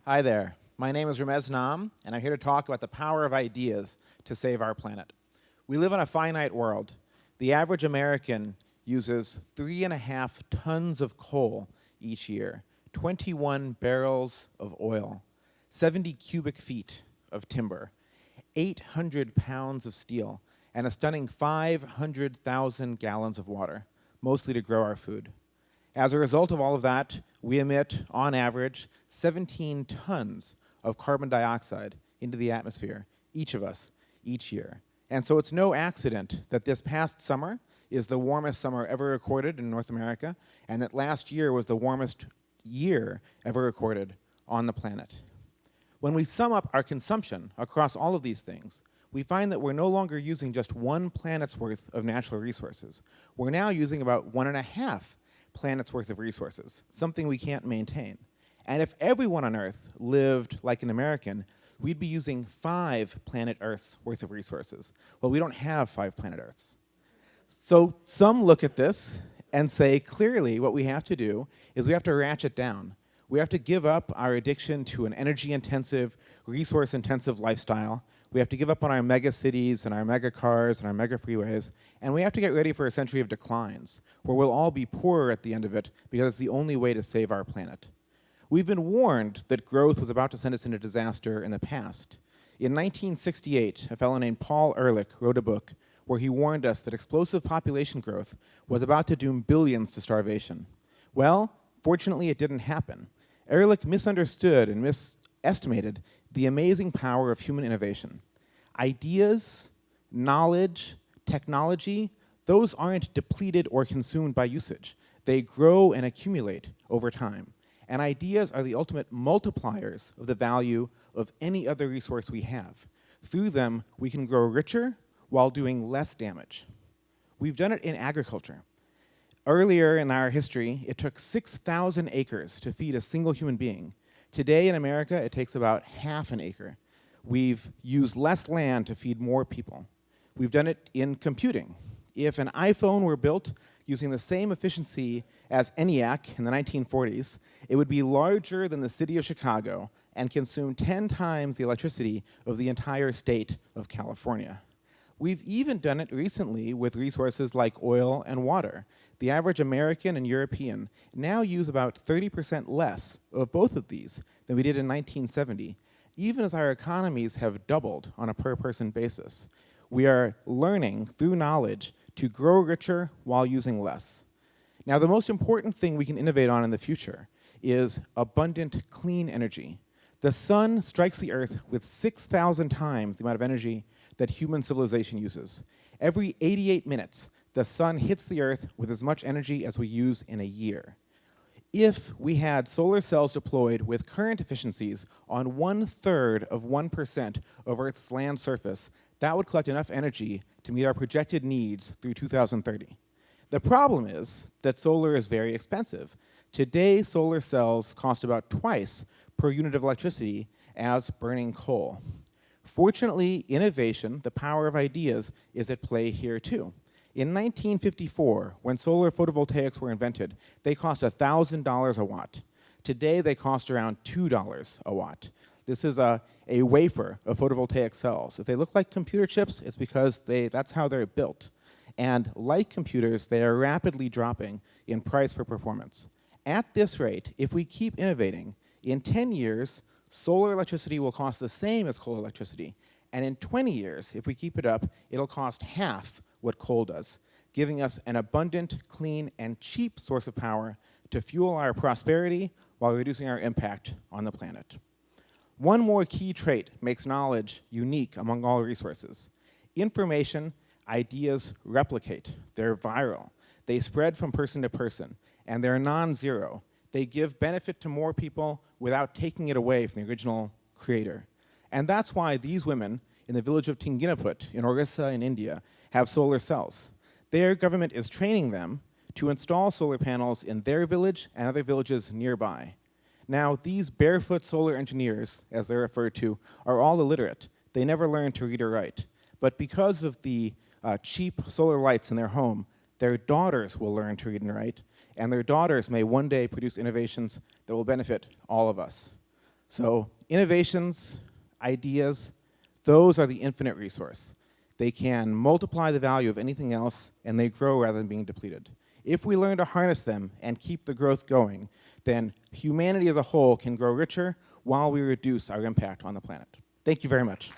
Hi there. My name is Ramez Naam, and I'm here to talk about the power of ideas to save our planet. We live in a finite world. The average American uses 3.5 tons of coal each year, 21 barrels of oil, 70 cubic feet of timber, 800 pounds of steel, and a stunning 500,000 gallons of water, mostly to grow our food. As a result of all of that, we emit, on average, 17 tons of carbon dioxide into the atmosphere, each of us, each year. And so it's no accident that this past summer is the warmest summer ever recorded in North America, and that last year was the warmest year ever recorded on the planet. When we sum up our consumption across all of these things, we find that we're no longer using just one planet's worth of natural resources. We're now using about 1.5 planet's worth of resources, something we can't maintain. And if everyone on Earth lived like an American, we'd be using 5 planet Earths worth of resources. Well, we don't have 5 planet Earths. So some look at this and say, clearly, what we have to do is we have to ratchet down. We have to give up our addiction to an energy-intensive, resource-intensive lifestyle. We have to give up on our mega cities and our mega cars and our mega freeways, and we have to get ready for a century of declines, where we'll all be poorer at the end of it because it's the only way to save our planet. We've been warned that growth was about to send us into disaster in the past. In 1968, a fellow named Paul Ehrlich wrote a book where he warned us that explosive population growth was about to doom billions to starvation. Well, fortunately, it didn't happen. Ehrlich misunderstood and misestimated the amazing power of human innovation. Ideas, knowledge, technology, those aren't depleted or consumed by usage. They grow and accumulate over time. And ideas are the ultimate multipliers of the value of any other resource we have. Through them, we can grow richer while doing less damage. We've done it in agriculture. Earlier in our history, it took 6,000 acres to feed a single human being. Today in America, it takes about half an acre. We've used less land to feed more people. We've done it in computing. If an iPhone were built using the same efficiency as ENIAC in the 1940s, it would be larger than the city of Chicago and consume 10 times the electricity of the entire state of California. We've even done it recently with resources like oil and water. The average American and European now use about 30% less of both of these than we did in 1970, even as our economies have doubled on a per-person basis. We are learning through knowledge to grow richer while using less. Now, the most important thing we can innovate on in the future is abundant, clean energy. The sun strikes the Earth with 6,000 times the amount of energy that human civilization uses. Every 88 minutes, the sun hits the Earth with as much energy as we use in a year. If we had solar cells deployed with current efficiencies on 1/3 of 1% of Earth's land surface, that would collect enough energy to meet our projected needs through 2030. The problem is that solar is very expensive. Today, solar cells cost about twice per unit of electricity as burning coal. Fortunately, innovation, the power of ideas, is at play here too. In 1954, when solar photovoltaics were invented, they cost $1,000 a watt. Today, they cost around $2 a watt. This is a wafer of photovoltaic cells. If they look like computer chips, it's because that's how they're built. And like computers, they are rapidly dropping in price for performance. At this rate, if we keep innovating, in 10 years, solar electricity will cost the same as coal electricity. And in 20 years, if we keep it up, it'll cost half what coal does, giving us an abundant, clean, and cheap source of power to fuel our prosperity while reducing our impact on the planet. One more key trait makes knowledge unique among all resources. Information, ideas replicate. They're viral. They spread from person to person, and they're non-zero. They give benefit to more people without taking it away from the original creator. And that's why these women in the village of Tinginaput in Orissa in India have solar cells. Their government is training them to install solar panels in their village and other villages nearby. Now, these barefoot solar engineers, as they're referred to, are all illiterate. They never learned to read or write. But because of the cheap solar lights in their home, their daughters will learn to read and write, and their daughters may one day produce innovations that will benefit all of us. So innovations, ideas, those are the infinite resource. They can multiply the value of anything else, and they grow rather than being depleted. If we learn to harness them and keep the growth going, then humanity as a whole can grow richer while we reduce our impact on the planet. Thank you very much.